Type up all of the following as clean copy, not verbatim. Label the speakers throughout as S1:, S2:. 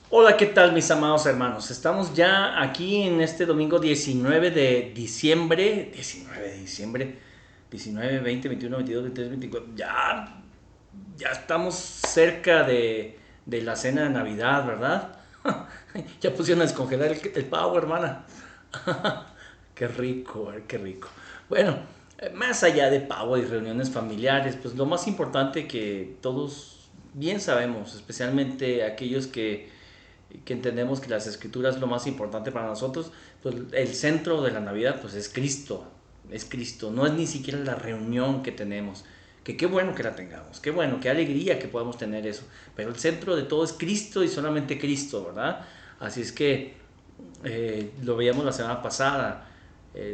S1: Hola, ¿qué tal mis amados hermanos? Estamos ya aquí en este domingo 19 de diciembre, 19, 20, 21, 22, 23, 24, ya estamos cerca de la cena de Navidad, ¿verdad? Ya pusieron a descongelar el pavo, hermana. Qué rico, qué rico. Bueno, más allá de pavo y reuniones familiares, pues lo más importante que todos bien sabemos, especialmente aquellos que entendemos que las escrituras es lo más importante para nosotros, pues el centro de la Navidad pues es Cristo, no es ni siquiera la reunión que tenemos, que qué bueno que la tengamos, qué bueno, qué alegría que podamos tener eso, pero el centro de todo es Cristo y solamente Cristo, ¿verdad? Así es que lo veíamos la semana pasada,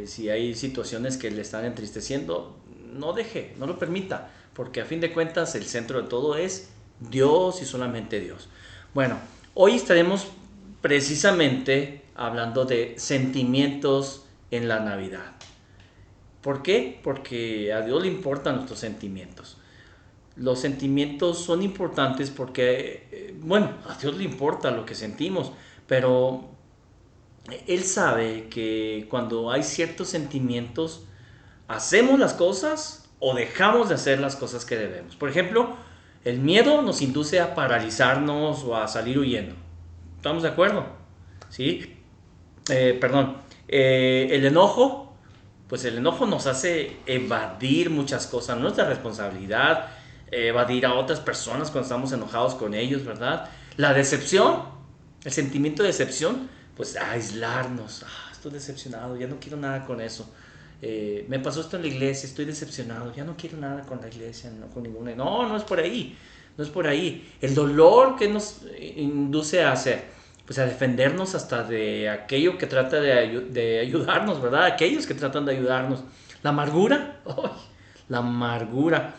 S1: si hay situaciones que le están entristeciendo, no lo permita, porque a fin de cuentas el centro de todo es Dios y solamente Dios. Bueno, hoy estaremos precisamente hablando de sentimientos en la Navidad. ¿Por qué? Porque a Dios le importan nuestros sentimientos. Los sentimientos son importantes porque, bueno, a Dios le importa lo que sentimos, pero Él sabe que cuando hay ciertos sentimientos, hacemos las cosas o dejamos de hacer las cosas que debemos. Por ejemplo, el miedo nos induce a paralizarnos o a salir huyendo. ¿Estamos de acuerdo? ¿Sí? Perdón. El enojo, pues el enojo nos hace evadir muchas cosas, nuestra responsabilidad, evadir a otras personas cuando estamos enojados con ellos, ¿verdad? La decepción, el sentimiento de decepción, pues aislarnos. Estoy decepcionado, ya no quiero nada con eso. Me pasó esto en la iglesia, estoy decepcionado, ya no quiero nada con la iglesia, no con ninguna. No, no es por ahí, no es por ahí. El dolor que nos induce a hacer, pues a defendernos hasta de aquello que trata de ayudarnos, ¿verdad? Aquellos que tratan de ayudarnos. La amargura, ¡ay! La amargura,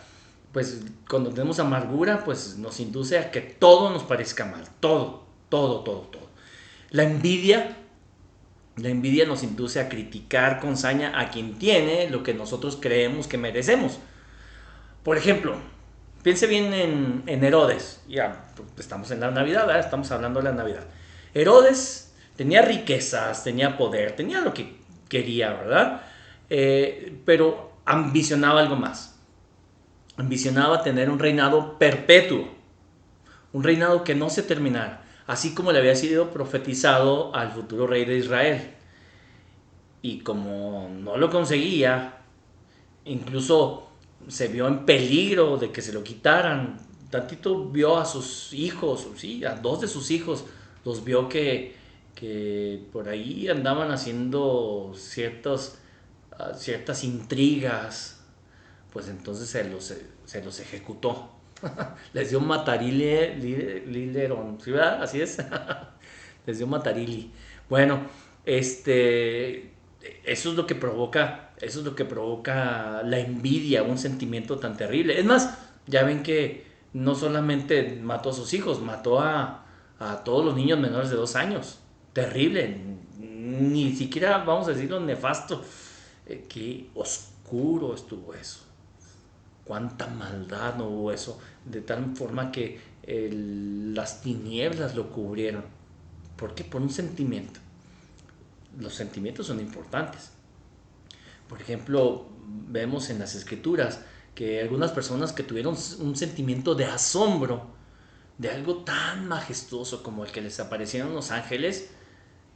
S1: pues cuando tenemos amargura, pues nos induce a que todo nos parezca mal, todo, todo, todo, todo. La envidia, la envidia nos induce a criticar con saña a quien tiene lo que nosotros creemos que merecemos. Por ejemplo, piense bien en Herodes. Ya, estamos en la Navidad, ¿verdad? Estamos hablando de la Navidad. Herodes tenía riquezas, tenía poder, tenía lo que quería, ¿verdad? Pero ambicionaba algo más. Ambicionaba tener un reinado perpetuo, un reinado que no se terminara, así como le había sido profetizado al futuro rey de Israel. Y como no lo conseguía, incluso se vio en peligro de que se lo quitaran. Tantito vio a sus hijos, sí, a dos de sus hijos, los vio que por ahí andaban haciendo ciertas intrigas, pues entonces se los ejecutó. Les dio un matarile, lileron, ¿sí, verdad? Así es. Les dio matarile. Bueno, este, eso es lo que provoca la envidia, un sentimiento tan terrible. Es más, ya ven que no solamente mató a sus hijos, mató a todos los niños menores de 2 años. Terrible, ni siquiera vamos a decirlo nefasto. Qué oscuro estuvo eso. Cuánta maldad no hubo eso, de tal forma que las tinieblas lo cubrieron. ¿Por qué? Por un sentimiento. Los sentimientos son importantes. Por ejemplo, vemos en las escrituras que algunas personas que tuvieron un sentimiento de asombro de algo tan majestuoso como el que les aparecieron los ángeles,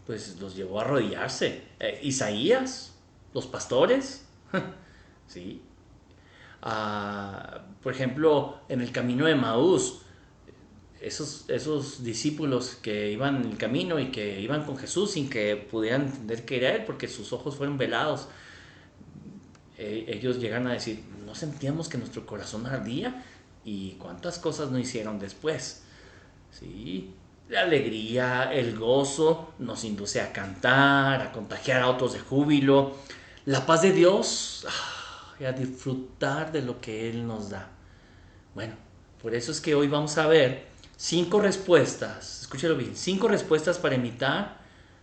S1: pues los llevó a arrodillarse. Isaías, los pastores, ¿sí? Por ejemplo, en el camino de Maús, esos discípulos que iban en el camino y que iban con Jesús sin que pudieran entender que era Él porque sus ojos fueron velados, ellos llegan a decir, no sentíamos que nuestro corazón ardía y cuántas cosas no hicieron después. ¿Sí? La alegría, el gozo nos induce a cantar, a contagiar a otros de júbilo. La paz de Dios, y a disfrutar de lo que Él nos da. Bueno, por eso es que hoy vamos a ver 5 respuestas, escúchalo bien, 5 respuestas para imitar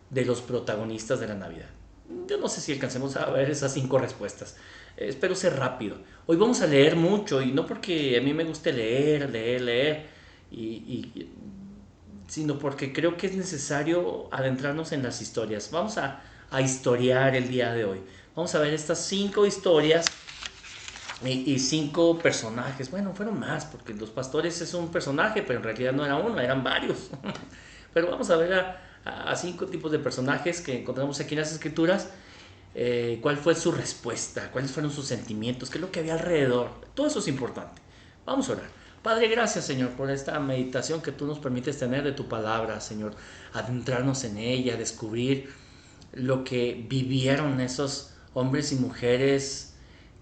S1: de los protagonistas de la Navidad. Yo no sé si alcancemos a ver esas 5 respuestas. Espero ser rápido. Hoy vamos a leer mucho y no porque a mí me guste leer, leer, leer y sino porque creo que es necesario adentrarnos en las historias. Vamos a historiar el día de hoy. Vamos a ver estas 5 historias y 5 personajes. Bueno, fueron más, porque los pastores es un personaje, pero en realidad no era uno, eran varios. Pero vamos a ver a 5 tipos de personajes que encontramos aquí en las escrituras. Cuál fue su respuesta, cuáles fueron sus sentimientos, qué es lo que había alrededor. Todo eso es importante. Vamos a orar. Padre, gracias, Señor, por esta meditación que tú nos permites tener de tu palabra, Señor. Adentrarnos en ella, descubrir lo que vivieron esos hombres y mujeres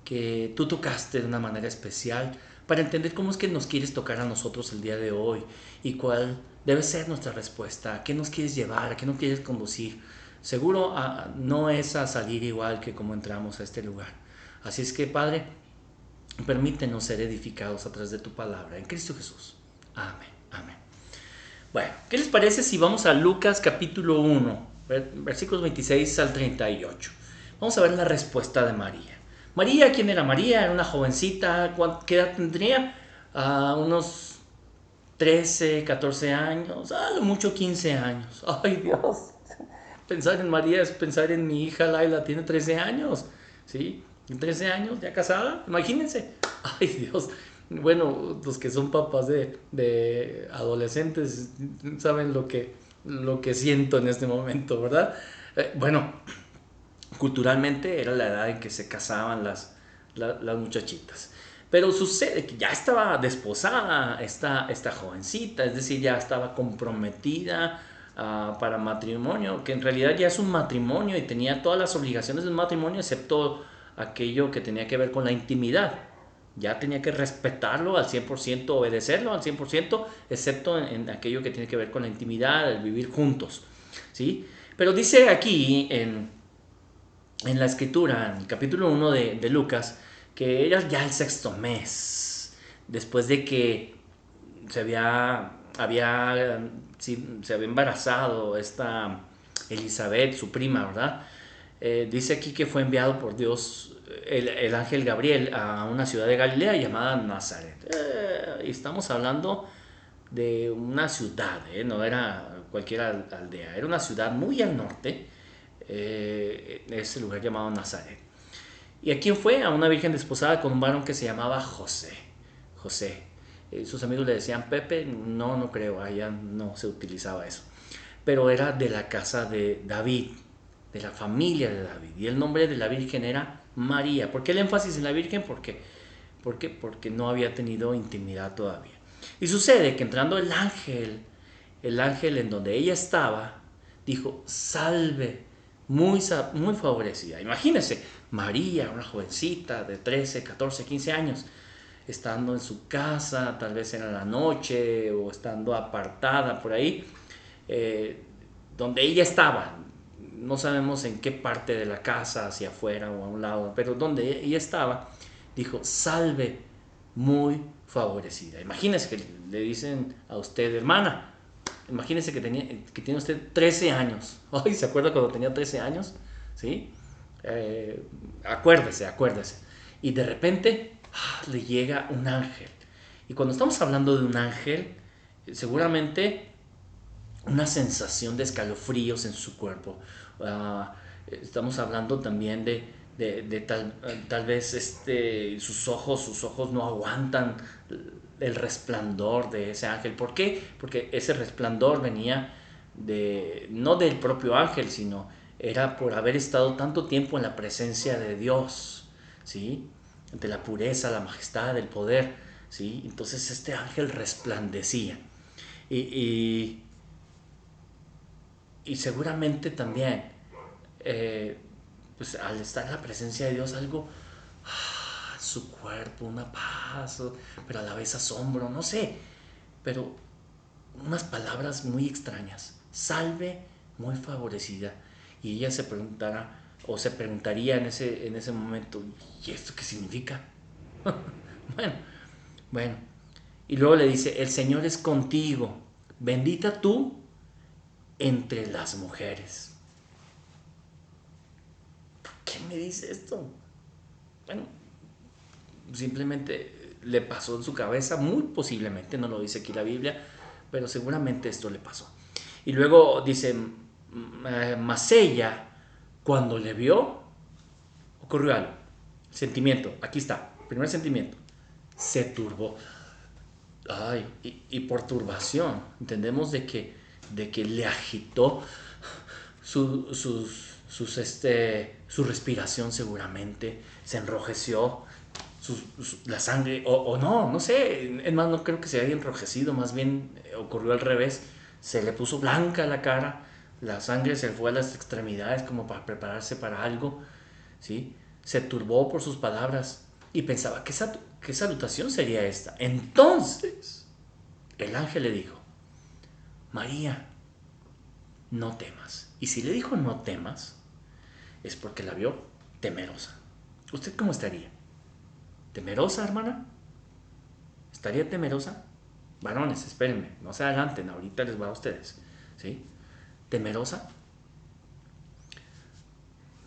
S1: que tú tocaste de una manera especial, para entender cómo es que nos quieres tocar a nosotros el día de hoy y cuál debe ser nuestra respuesta, a qué nos quieres llevar, a qué nos quieres conducir. Seguro no es a salir igual que como entramos a este lugar. Así es que, Padre, permítenos ser edificados a través de tu palabra, en Cristo Jesús. Amén, amén. Bueno, ¿qué les parece si vamos a Lucas capítulo 1, versículos 26 al 38? Vamos a ver la respuesta de María. María, ¿quién era María? Era una jovencita. ¿Qué edad tendría? Unos 13, 14 años, a lo mucho 15 años. ¡Ay, Dios! Pensar en María es pensar en mi hija Laila, tiene 13 años, ¿sí? 13 años, ya casada, imagínense. ¡Ay, Dios! Bueno, los que son papás de adolescentes saben lo que siento en este momento, ¿verdad? Bueno, culturalmente era la edad en que se casaban las muchachitas. Pero sucede que ya estaba desposada esta jovencita, es decir, ya estaba comprometida para matrimonio, que en realidad ya es un matrimonio y tenía todas las obligaciones de un matrimonio, excepto aquello que tenía que ver con la intimidad. Ya tenía que respetarlo al 100%, obedecerlo al 100%, excepto en aquello que tiene que ver con la intimidad, el vivir juntos, ¿sí? Pero dice aquí en la escritura, en el capítulo 1 de Lucas, que era ya el 6.º mes, después de que se había embarazado esta Elizabeth, su prima, ¿verdad? Dice aquí que fue enviado por Dios el ángel Gabriel a una ciudad de Galilea llamada Nazaret. Y estamos hablando de una ciudad, no era cualquier aldea, era una ciudad muy al norte, ese lugar llamado Nazaret. ¿Y a quién fue? A una virgen desposada con un varón que se llamaba José. José. Sus amigos le decían Pepe, no, no creo, allá no se utilizaba eso. Pero era de la casa de David, de la familia de David. Y el nombre de la virgen era María. ¿Por qué el énfasis en la virgen? Porque no había tenido intimidad todavía. Y sucede que entrando el ángel en donde ella estaba, dijo, salve, muy favorecida. Imagínense, María, una jovencita de 13, 14, 15 años, estando en su casa, tal vez era la noche o estando apartada por ahí, donde ella estaba. No sabemos en qué parte de la casa, hacia afuera o a un lado, pero donde ella estaba, dijo, salve, muy favorecida. Imagínese que le dicen a usted, hermana, imagínese que tiene usted 13 años. Ay, ¿se acuerda cuando tenía 13 años? ¿Sí? Acuérdese. Y de repente le llega un ángel. Y cuando estamos hablando de un ángel, seguramente una sensación de escalofríos en su cuerpo. Estamos hablando también de tal vez sus ojos no aguantan el resplandor de ese ángel. ¿Por qué? Porque ese resplandor venía no del propio ángel, sino era por haber estado tanto tiempo en la presencia de Dios, ¿sí? De la pureza, la majestad, el poder, ¿sí? Entonces este ángel resplandecía. Y seguramente también, pues al estar en la presencia de Dios, algo, su cuerpo, una paz, pero a la vez asombro, no sé, pero unas palabras muy extrañas. Salve, muy favorecida. Y ella se preguntará, o se preguntaría en ese momento, ¿y esto qué significa? bueno. Y luego le dice, el Señor es contigo, bendita tú entre las mujeres. ¿Por qué me dice esto? Bueno, simplemente le pasó en su cabeza, muy posiblemente, no lo dice aquí la Biblia, pero seguramente esto le pasó. Y luego dice, mas ella, cuando le vio, ocurrió algo. Sentimiento, aquí está, primer sentimiento, se turbó. Ay, y por turbación, entendemos de que le agitó su respiración seguramente, se enrojeció, la sangre, o no, no sé, es más, no creo que se haya enrojecido, más bien ocurrió al revés, se le puso blanca la cara, la sangre se fue a las extremidades como para prepararse para algo, ¿sí? Se turbó por sus palabras y pensaba, ¿qué salutación sería esta? Entonces, el ángel le dijo, María, no temas. Y si le dijo no temas, es porque la vio temerosa. ¿Usted cómo estaría? ¿Temerosa, hermana? ¿Estaría temerosa? Varones, espérenme, no se adelanten, ahorita les va a ustedes. ¿Sí? ¿Temerosa?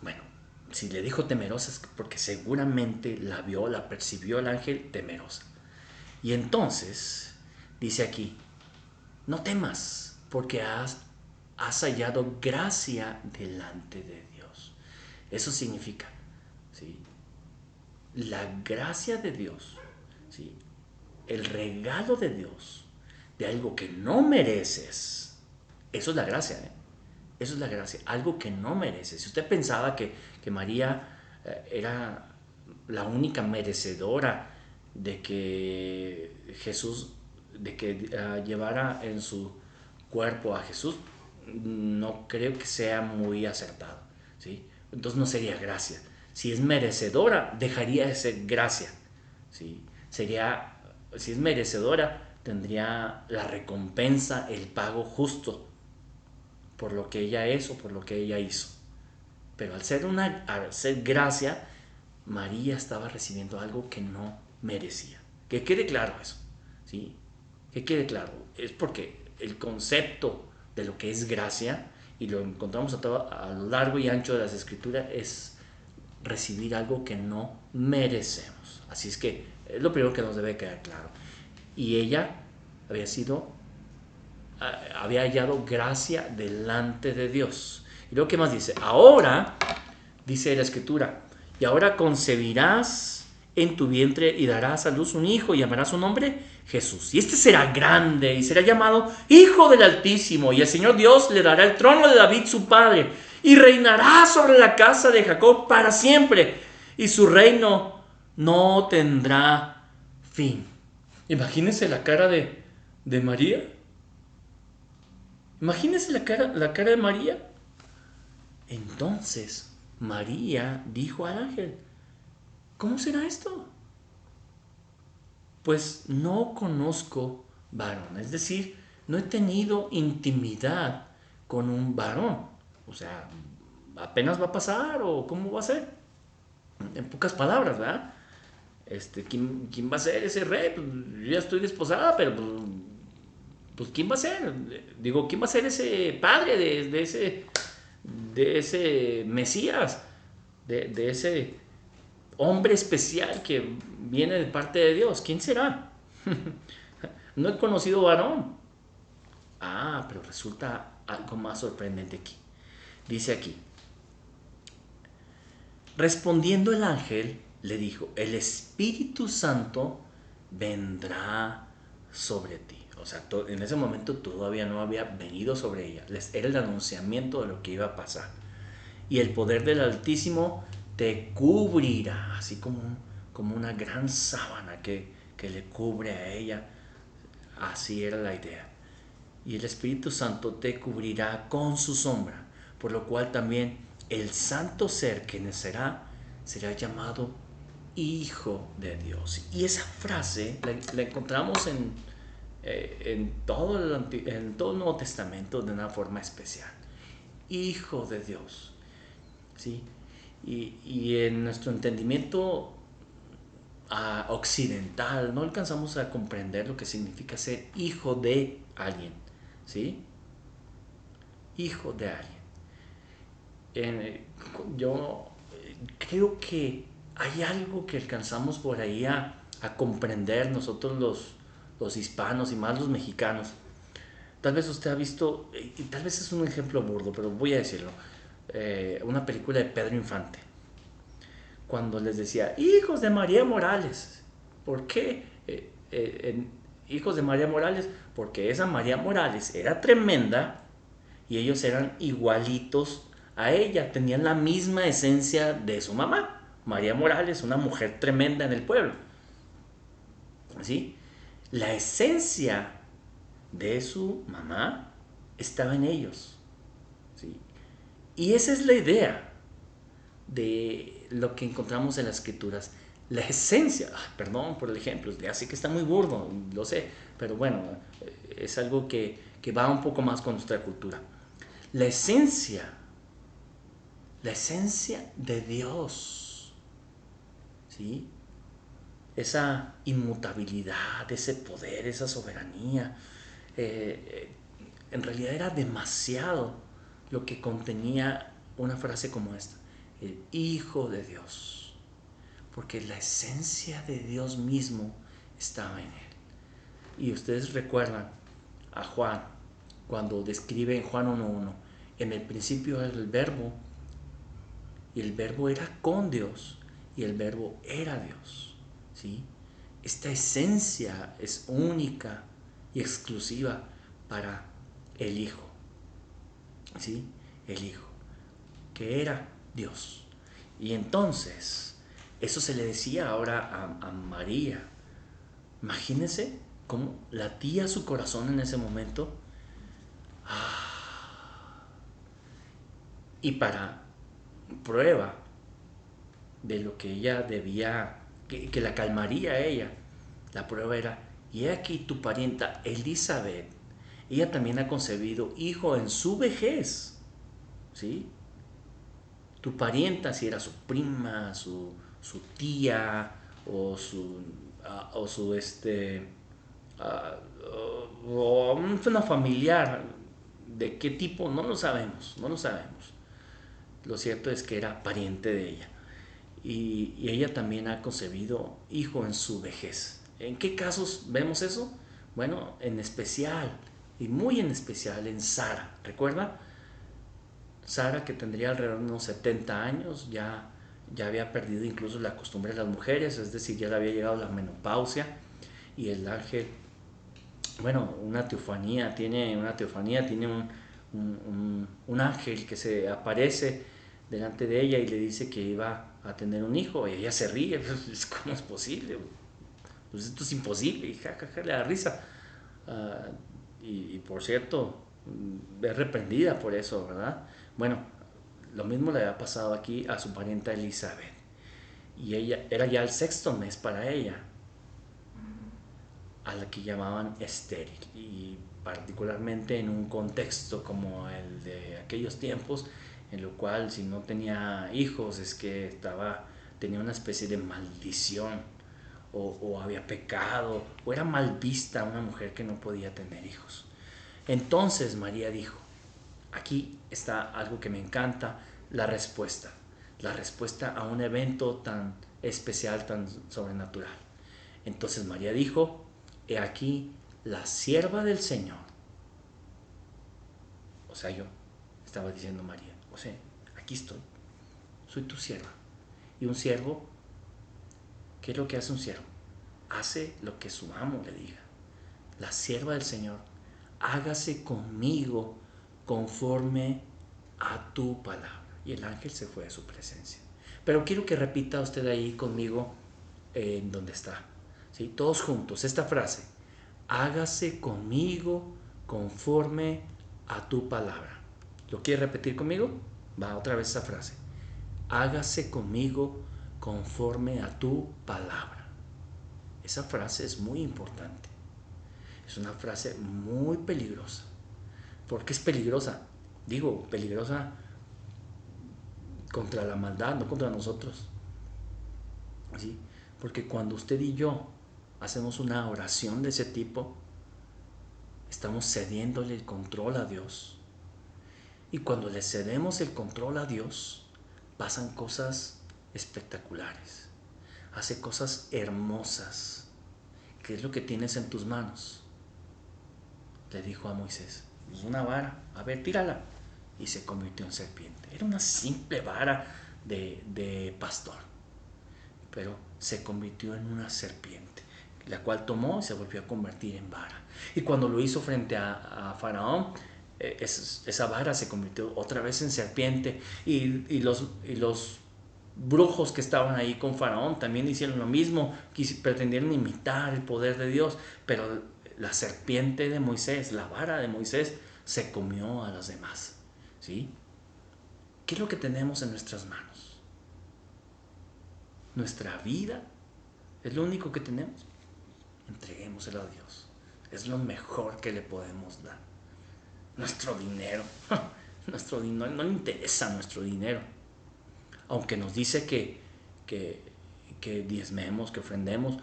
S1: Bueno, si le dijo temerosa es porque seguramente la vio, la percibió el ángel temerosa. Y entonces, dice aquí, no temas, porque has hallado gracia delante de Dios. Eso significa, ¿sí? La gracia de Dios, ¿sí? El regalo de Dios, de algo que no mereces. Eso es la gracia, ¿eh? Eso es la gracia, algo que no mereces. Si usted pensaba que María era la única merecedora de que Jesús, de que llevara en su cuerpo a Jesús, no creo que sea muy acertado, ¿sí? Entonces no sería gracia. Si es merecedora, dejaría de ser gracia, ¿sí? Sería, si es merecedora, tendría la recompensa, el pago justo por lo que ella es o por lo que ella hizo. Pero al ser gracia, María estaba recibiendo algo que no merecía. Que quede claro eso, ¿sí? Que quede claro. Es porque el concepto de lo que es gracia, y lo encontramos a lo largo y ancho de las escrituras, es recibir algo que no merecemos. Así es que es lo primero que nos debe quedar claro. Y ella había sido, había hallado gracia delante de Dios. Y luego, ¿qué más dice? Ahora, dice la escritura, y ahora concebirás en tu vientre y darás a luz un hijo y llamarás su nombre Jesús. Y este será grande y será llamado Hijo del Altísimo. Y el Señor Dios le dará el trono de David su padre y reinará sobre la casa de Jacob para siempre. Y su reino no tendrá fin. Imagínense la cara de María. Imagínense la cara de María. Entonces María dijo al ángel, ¿cómo será esto? Pues no conozco varón, es decir, no he tenido intimidad con un varón. O sea, apenas va a pasar o cómo va a ser. En pocas palabras, ¿verdad? ¿Quién va a ser ese rey? Pues, yo ya estoy desposada, pero pues ¿quién va a ser? Digo, ¿quién va a ser ese padre de ese Mesías? De ese hombre especial que viene de parte de Dios. ¿Quién será? No he conocido varón. Ah, pero resulta algo más sorprendente aquí. Dice aquí, respondiendo el ángel, le dijo, el Espíritu Santo vendrá sobre ti. O sea, en ese momento todavía no había venido sobre ella. Era el anunciamiento de lo que iba a pasar. Y el poder del Altísimo te cubrirá, así como una gran sábana que le cubre a ella. Así era la idea. Y el Espíritu Santo te cubrirá con su sombra, por lo cual también el santo ser que nacerá será llamado Hijo de Dios. Y esa frase la encontramos en todo el Nuevo Testamento de una forma especial. Hijo de Dios. ¿Sí? Y en nuestro entendimiento occidental no alcanzamos a comprender lo que significa ser hijo de alguien, ¿sí? Hijo de alguien. Yo creo que hay algo que alcanzamos por ahí a comprender nosotros los hispanos y más los mexicanos, Tal vez usted ha visto, y tal vez es un ejemplo burdo, pero voy a decirlo, una película de Pedro Infante, cuando les decía, hijos de María Morales. ¿Por qué hijos de María Morales? Porque esa María Morales era tremenda y ellos eran igualitos a ella, tenían la misma esencia de su mamá. María Morales, una mujer tremenda en el pueblo. ¿Sí? La esencia de su mamá estaba en ellos. ¿Sí? Y esa es la idea de lo que encontramos en las escrituras. La esencia, perdón por el ejemplo, ya sé que está muy burdo, lo sé, pero bueno, es algo que va un poco más con nuestra cultura. La esencia, la esencia de Dios, ¿sí? Esa inmutabilidad, ese poder, esa soberanía, en realidad era demasiado lo que contenía una frase como esta, el Hijo de Dios, porque la esencia de Dios mismo estaba en él. Y ustedes recuerdan a Juan, cuando describe en Juan 1.1, en el principio era el verbo, y el verbo era con Dios, y el verbo era Dios. ¿Sí? Esta esencia es única y exclusiva para el Hijo. ¿Sí? El Hijo, que era Dios. Y entonces, eso se le decía ahora a María. Imagínense cómo latía su corazón en ese momento. Y para prueba de lo que ella debía, que la calmaría a ella, la prueba era, y he aquí tu parienta Elizabeth, ella también ha concebido hijo en su vejez, ¿sí? Tu parienta, si era su prima, su tía, o su, o su o una familiar, de qué tipo, no lo sabemos, no lo sabemos. Lo cierto es que era pariente de ella. Y ella también ha concebido hijo en su vejez. ¿En qué casos vemos eso? Bueno, en especial, y muy en especial en Sara. ¿Recuerda? Sara, que tendría alrededor de unos 70 años, ya había perdido incluso la costumbre de las mujeres, es decir, ya le había llegado la menopausia, y el ángel, bueno, una teofanía, tiene un ángel que se aparece delante de ella y le dice que iba a tener un hijo, y ella se ríe, pues, ¿cómo es posible? Pues esto es imposible, y jajaja, le da risa. Ah, y por cierto, es reprendida por eso, ¿verdad? Bueno, lo mismo le había pasado aquí a su parienta Elizabeth. Y ella era ya el sexto mes para ella, a la que llamaban estéril. Y particularmente en un contexto como el de aquellos tiempos, en lo cual si no tenía hijos es que tenía una especie de maldición, o había pecado, o era mal vista una mujer que no podía tener hijos. Entonces María dijo, aquí está algo que me encanta, la respuesta a un evento tan especial, tan sobrenatural. Entonces María dijo, he aquí la sierva del Señor. O sea, yo estaba diciendo María, o sea, aquí estoy, soy tu sierva. Y un siervo, ¿qué es lo que hace un siervo? Hace lo que su amo le diga. La sierva del Señor, hágase conmigo conforme a tu palabra. Y el ángel se fue de su presencia. Pero quiero que repita usted ahí conmigo en donde está. ¿Sí? Todos juntos, esta frase. Hágase conmigo conforme a tu palabra. ¿Lo quiere repetir conmigo? Va otra vez esa frase. Hágase conmigo conforme a tu palabra. Esa frase es muy importante. Es una frase muy peligrosa. ¿Por qué es peligrosa? Digo, peligrosa contra la maldad, no contra nosotros. ¿Sí? Porque cuando usted y yo hacemos una oración de ese tipo, estamos cediéndole el control a Dios. Y cuando le cedemos el control a Dios, pasan cosas espectaculares. Hace cosas hermosas. ¿Qué es lo que tienes en tus manos? le dijo a Moisés, pues una vara, a ver, tírala. Y se convirtió en serpiente. Era una simple vara de pastor, pero se convirtió en una serpiente, la cual tomó y se volvió a convertir en vara. Y cuando lo hizo frente a Faraón, esa vara se convirtió otra vez en serpiente. Y los brujos que estaban ahí con Faraón también hicieron lo mismo, pretendieron imitar el poder de Dios, pero la serpiente de Moisés, la vara de Moisés, se comió a las demás. ¿Sí? ¿Qué es lo que tenemos en nuestras manos? Nuestra vida es lo único que tenemos. Entreguémoselo a Dios. Es lo mejor que le podemos dar. Nuestro dinero. Nuestro dinero, no le interesa nuestro dinero. Aunque nos dice que diezmemos, que ofrendemos,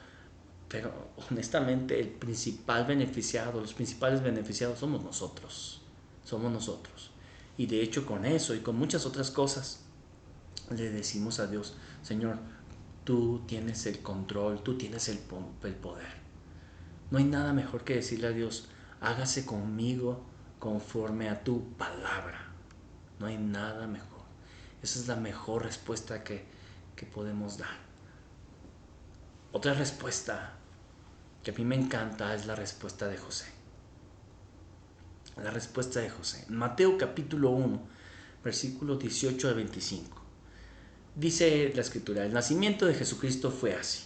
S1: pero honestamente el principal beneficiado, los principales beneficiados somos nosotros. Somos nosotros. Y de hecho con eso y con muchas otras cosas le decimos a Dios, Señor, tú tienes el control, tú tienes el poder. No hay nada mejor que decirle a Dios, hágase conmigo conforme a tu palabra. No hay nada mejor. Esa es la mejor respuesta que podemos dar. Otra respuesta que a mí me encanta es la respuesta de José. La respuesta de José. En Mateo capítulo 1, versículos 18 al 25. Dice la escritura, el nacimiento de Jesucristo fue así.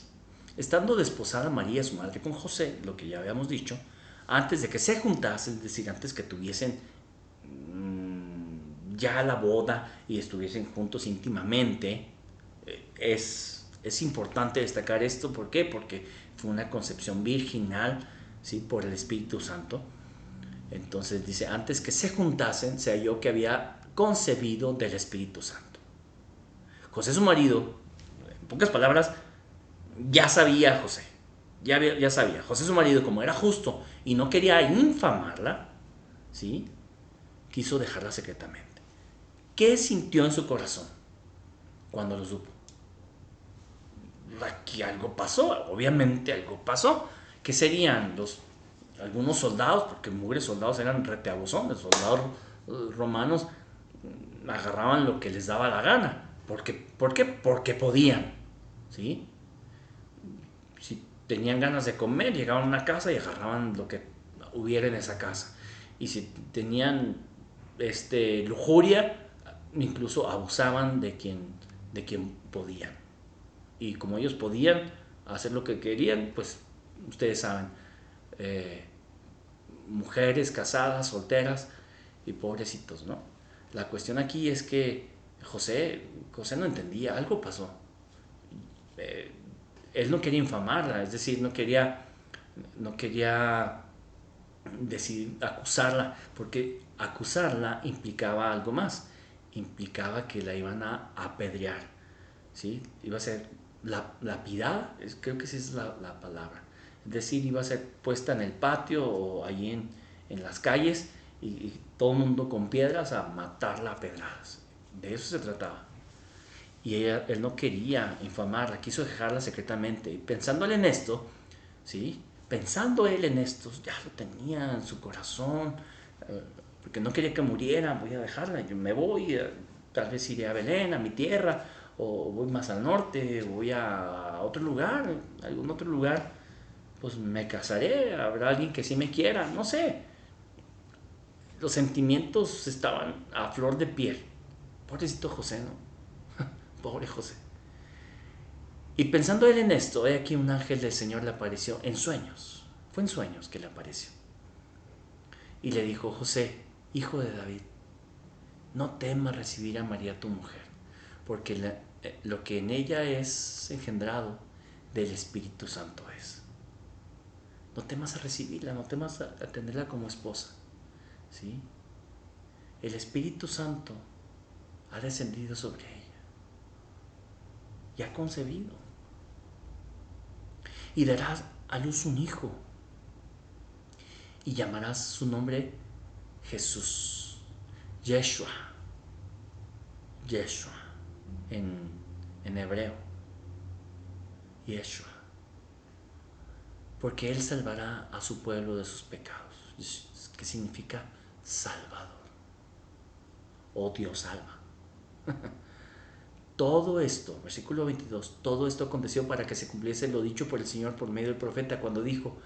S1: Estando desposada María, su madre, con José, lo que ya habíamos dicho, antes de que se juntasen, es decir, antes que tuviesen ya la boda y estuviesen juntos íntimamente, es importante destacar esto. ¿Por qué? Porque fue una concepción virginal, ¿sí? Por el Espíritu Santo. Entonces dice, antes que se juntasen, se halló que había concebido del Espíritu Santo. José, su marido, en pocas palabras, ya sabía José. Ya sabía. José, su marido, como era justo y no quería infamarla, ¿sí? Quiso dejarla secretamente. ¿Qué sintió en su corazón cuando lo supo? Aquí algo pasó, obviamente algo pasó. ¿Qué serían algunos soldados? Porque mugres soldados eran reteabuzones, soldados romanos agarraban lo que les daba la gana. ¿Por qué? Porque podían, ¿sí? Si tenían ganas de comer, llegaban a una casa y agarraban lo que hubiera en esa casa. Y si tenían lujuria, incluso abusaban de quien podían. Y como ellos podían hacer lo que querían, pues ustedes saben, mujeres casadas, solteras y pobrecitos, ¿no? La cuestión aquí es que José no entendía, algo pasó. Eh, Él no quería infamarla, es decir, no quería decir acusarla, porque acusarla implicaba algo más, implicaba que la iban a apedrear, ¿sí? Iba a ser lapidada, creo que esa es la palabra, es decir, iba a ser puesta en el patio o allí en las calles y todo el mundo con piedras a matarla a pedradas. De eso se trataba. Y él no quería infamarla, quiso dejarla secretamente. Y pensándole en esto, ¿sí? Pensando él en esto, ya lo tenía en su corazón, porque no quería que muriera. Voy a dejarla, yo me voy, tal vez iré a Belén, a mi tierra, o voy más al norte, voy a otro lugar, algún otro lugar, pues me casaré, habrá alguien que sí me quiera, no sé. Los sentimientos estaban a flor de piel. Pobrecito José, ¿no? Pobre José. Y pensando él en esto, he aquí un ángel del Señor le apareció en sueños. Fue en sueños que le apareció. Y le dijo, José, hijo de David, no temas recibir a María tu mujer, porque lo que en ella es engendrado del Espíritu Santo es. No temas a recibirla, no temas a tenerla como esposa. ¿Sí? El Espíritu Santo ha descendido sobre ella y ha concebido. Y darás a luz un hijo y llamarás su nombre Jesús, Yeshua, Yeshua en hebreo, Yeshua, porque él salvará a su pueblo de sus pecados. que significa Salvador o Dios salva. Todo esto, versículo 22, todo esto aconteció para que se cumpliese lo dicho por el Señor por medio del profeta cuando dijo: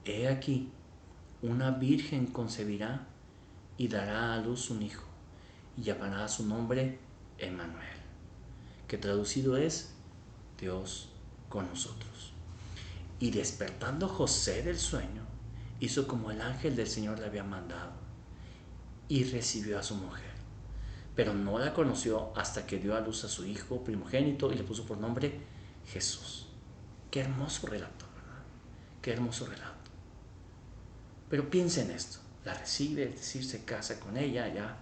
S1: He aquí, una virgen concebirá y dará a luz un hijo, y llamará a su nombre Emmanuel, que traducido es Dios con nosotros. Y despertando José del sueño, hizo como el ángel del Señor le había mandado, y recibió a su mujer. Pero no la conoció hasta que dio a luz a su hijo primogénito y le puso por nombre Jesús. Qué hermoso relato, ¿verdad? Qué hermoso relato. Pero piensa en esto. La recibe, es decir, se casa con ella, ya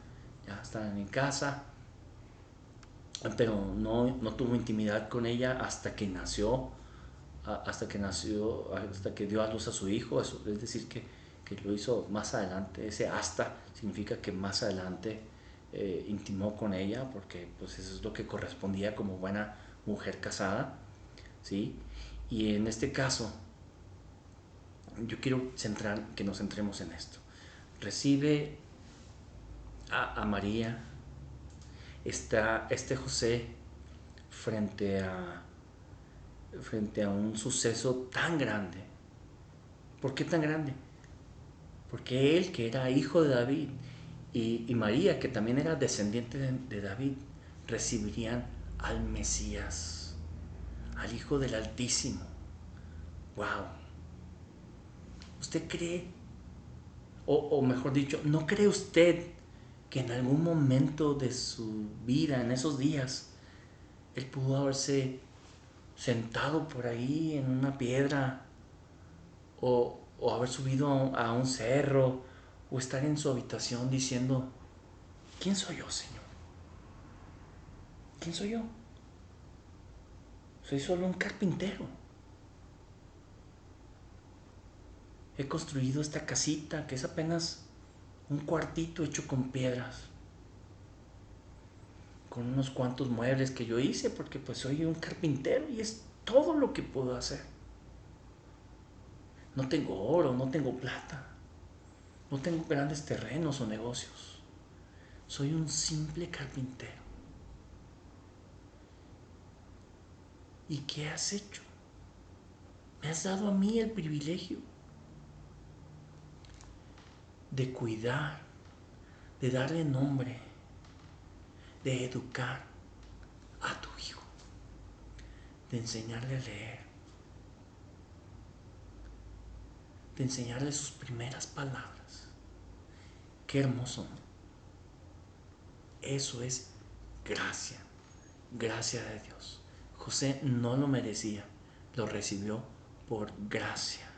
S1: están en casa, pero no tuvo intimidad con ella hasta que hasta que dio a luz a su hijo. Eso, es decir, que lo hizo más adelante. Ese hasta significa que más adelante intimó con ella, porque pues eso es lo que correspondía como buena mujer casada, ¿sí? Y en este caso, yo quiero que nos centremos en esto. Recibe a María, está José frente a un suceso tan grande. ¿Por qué tan grande? Porque él, que era hijo de David, y María, que también era descendiente de David, recibirían al Mesías, al Hijo del Altísimo. ¡Wow! ¿Usted cree, o mejor dicho, no cree usted que en algún momento de su vida, en esos días, él pudo haberse sentado por ahí en una piedra, o haber subido a un cerro, o estar en su habitación diciendo: ¿quién soy yo, Señor? ¿Quién soy yo? Soy solo un carpintero. He construido esta casita que es apenas un cuartito hecho con piedras, con unos cuantos muebles que yo hice, porque pues soy un carpintero y es todo lo que puedo hacer. No tengo oro, no tengo plata, no tengo grandes terrenos o negocios. Soy un simple carpintero. ¿Y qué has hecho? Me has dado a mí el privilegio de cuidar, de darle nombre, de educar a tu hijo, de enseñarle a leer, de enseñarle sus primeras palabras. Qué hermoso, ¿no? Eso es gracia, gracia de Dios. José no lo merecía, lo recibió por gracia.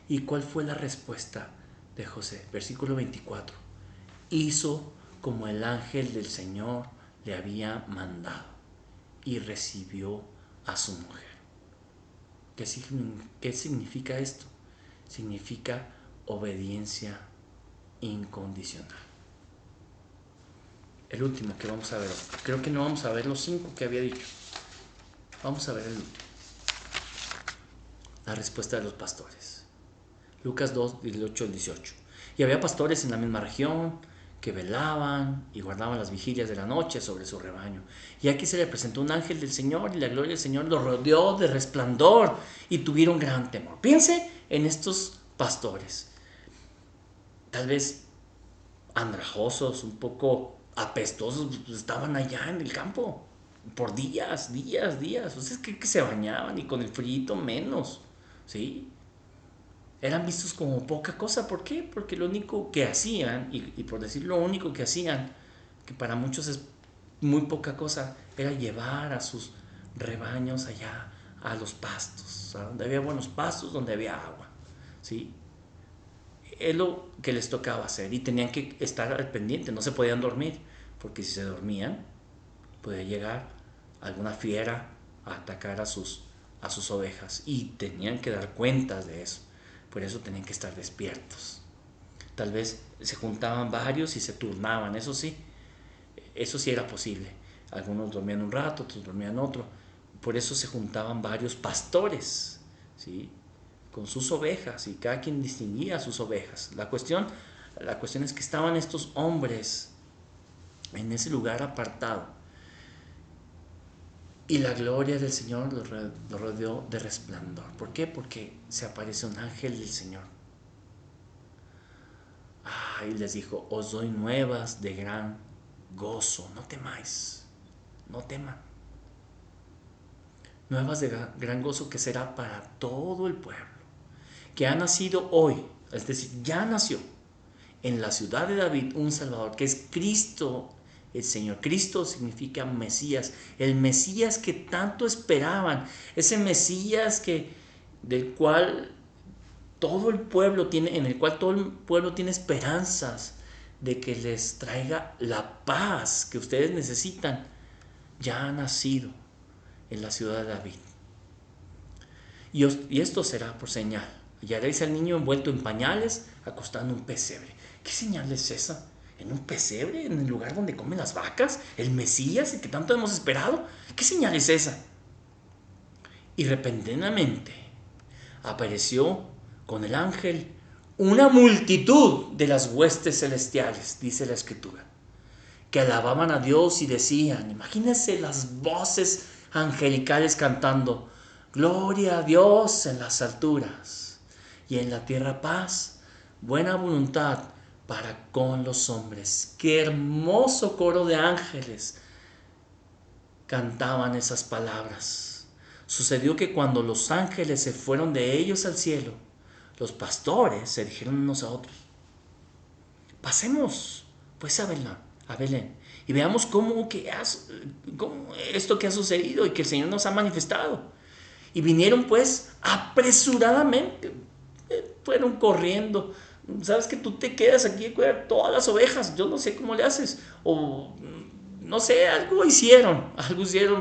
S1: ¿Y cuál fue la respuesta de José? Versículo 24. Hizo como el ángel del Señor le había mandado y recibió a su mujer. ¿Qué significa esto? Significa obediencia incondicional. El último que vamos a ver. Creo que no vamos a ver los 5 que había dicho. Vamos a ver la respuesta de los pastores. Lucas 2, del 8 al 18. Y había pastores en la misma región que velaban y guardaban las vigilias de la noche sobre su rebaño. Y aquí se le presentó un ángel del Señor, y la gloria del Señor los rodeó de resplandor, y tuvieron gran temor. Piense en estos pastores, tal vez andrajosos, un poco apestosos, estaban allá en el campo por días. Ustedes creen que se bañaban, y con el frío menos, ¿sí? Eran vistos como poca cosa. ¿Por qué? Porque lo único que hacían, y por decir lo único que hacían, que para muchos es muy poca cosa, era llevar a sus rebaños allá a los pastos, a donde había buenos pastos, donde había agua, ¿sí? Es lo que les tocaba hacer, y tenían que estar al pendiente, no se podían dormir, porque si se dormían, podía llegar alguna fiera a atacar a sus ovejas, y tenían que dar cuentas de eso. Por eso tenían que estar despiertos. Tal vez se juntaban varios y se turnaban, eso sí era posible. Algunos dormían un rato, otros dormían otro. Por eso se juntaban varios pastores, ¿sí? Con sus ovejas, y cada quien distinguía a sus ovejas. La cuestión La cuestión es que estaban estos hombres en ese lugar apartado y la gloria del Señor los rodeó de resplandor. ¿Por qué? Porque se apareció un ángel del Señor. Y les dijo: os doy nuevas de gran gozo, no temáis, no teman. Nuevas de gran gozo que será para todo el pueblo, que ha nacido hoy, es decir, ya nació en la ciudad de David un Salvador, que es Cristo el Señor. Cristo significa Mesías, el Mesías que tanto esperaban, ese Mesías del cual todo el pueblo tiene, en el cual todo el pueblo tiene esperanzas de que les traiga la paz que ustedes necesitan. Ya ha nacido en la ciudad de David. Y esto será por señal: hallaréis al niño envuelto en pañales, acostado en un pesebre. ¿Qué señal es esa? ¿En un pesebre? ¿En el lugar donde comen las vacas? ¿El Mesías, el que tanto hemos esperado? ¿Qué señal es esa? Y repentinamente apareció con el ángel una multitud de las huestes celestiales, dice la Escritura, que alababan a Dios y decían, imagínense las voces angelicales cantando: gloria a Dios en las alturas y en la tierra paz, buena voluntad para con los hombres. Qué hermoso coro de ángeles cantaban esas palabras. Sucedió que cuando los ángeles se fueron de ellos al cielo, los pastores se dijeron unos a otros: pasemos pues a Belén y veamos cómo esto que ha sucedido y que el Señor nos ha manifestado. Y vinieron pues apresuradamente, fueron corriendo. Sabes que tú te quedas aquí a cuidar todas las ovejas, yo no sé cómo le haces, o no sé, algo hicieron,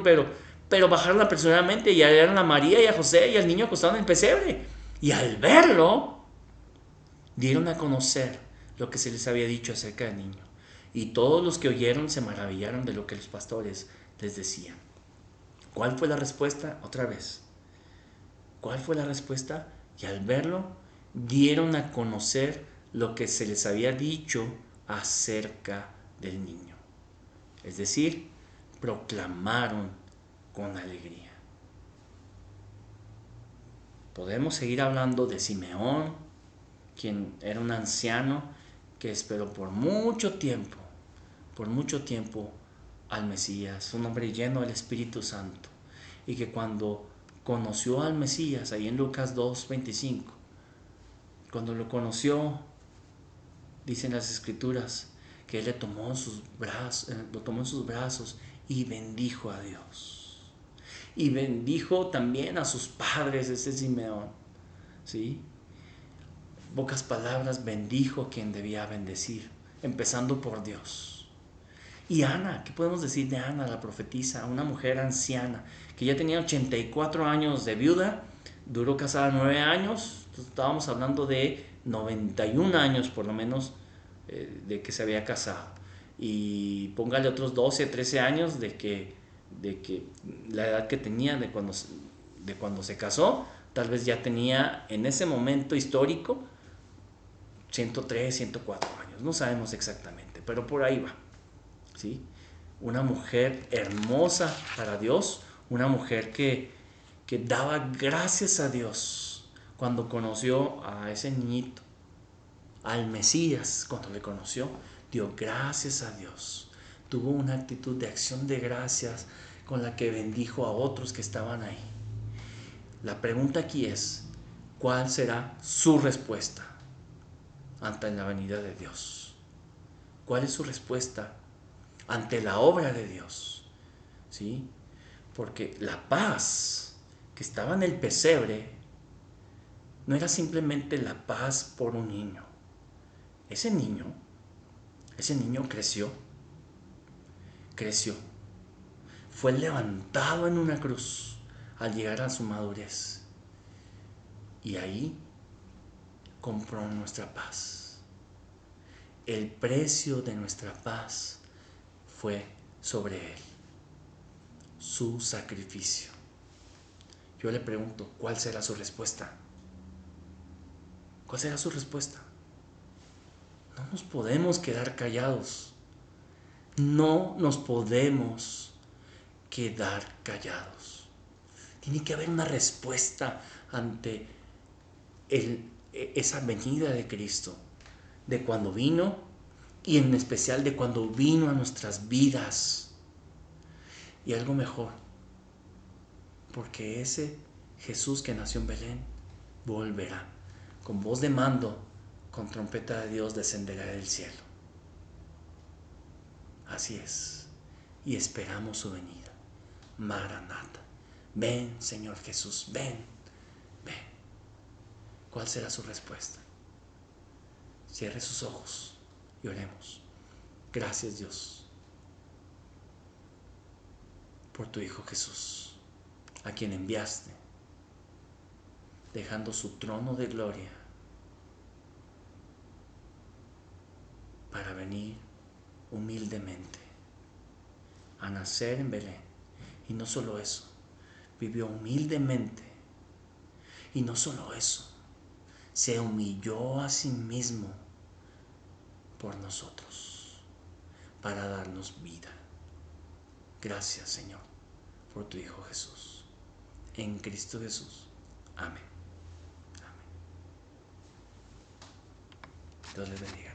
S1: pero bajaron apresuradamente y hallaron a María y a José y al niño acostado en el pesebre. Y al verlo, dieron a conocer lo que se les había dicho acerca del niño. Y todos los que oyeron se maravillaron de lo que los pastores les decían. ¿Cuál fue la respuesta? Otra vez. ¿Cuál fue la respuesta? Y al verlo, dieron a conocer lo que se les había dicho acerca del niño. Es decir, proclamaron con alegría. Podemos seguir hablando de Simeón, quien era un anciano que esperó por mucho tiempo al Mesías, un hombre lleno del Espíritu Santo, y que cuando conoció al Mesías, ahí en Lucas 2:25, cuando lo conoció, dicen las Escrituras que él lo tomó en sus brazos y bendijo a Dios. Y bendijo también a sus padres, ese Simeón, ¿sí? Pocas palabras, bendijo a quien debía bendecir, empezando por Dios. Y Ana, ¿qué podemos decir de Ana, la profetisa? Una mujer anciana que ya tenía 84 años de viuda, duró casada 9 años, estábamos hablando de 91 años por lo menos de que se había casado. Y póngale otros 12, 13 años de que la edad que tenía de cuando se casó, tal vez ya tenía en ese momento histórico 103, 104 años, no sabemos exactamente, pero por ahí va, ¿sí? Una mujer hermosa para Dios, una mujer que daba gracias a Dios cuando conoció a ese niñito, al Mesías, cuando le conoció, dio gracias a Dios, tuvo una actitud de acción de gracias con la que bendijo a otros que estaban ahí. La pregunta aquí es, ¿cuál será su respuesta ante la venida de Dios? ¿Cuál es su respuesta ante la obra de Dios? ¿Sí? Porque la paz que estaba en el pesebre no era simplemente la paz por un niño. Ese niño creció, fue levantado en una cruz al llegar a su madurez y ahí compró nuestra paz. El precio de nuestra paz fue sobre él, su sacrificio. Yo le pregunto, ¿cuál será su respuesta? ¿Cuál será su respuesta? No nos podemos quedar callados. No nos podemos quedar callados. Tiene que haber una respuesta ante esa venida de Cristo, de cuando vino y en especial de cuando vino a nuestras vidas. Y algo mejor, porque ese Jesús que nació en Belén volverá. Con voz de mando, con trompeta de Dios descenderá del cielo. Así es. Y esperamos su venida. Maranata. Ven, Señor Jesús, ven, ven. ¿Cuál será su respuesta? Cierre sus ojos y oremos. Gracias, Dios, por tu Hijo Jesús, a quien enviaste, dejando su trono de gloria para venir humildemente a nacer en Belén. Y no solo eso, vivió humildemente. Y no solo eso, se humilló a sí mismo por nosotros, para darnos vida. Gracias, Señor, por tu Hijo Jesús. En Cristo Jesús. Amén. Amén. Dios les bendiga.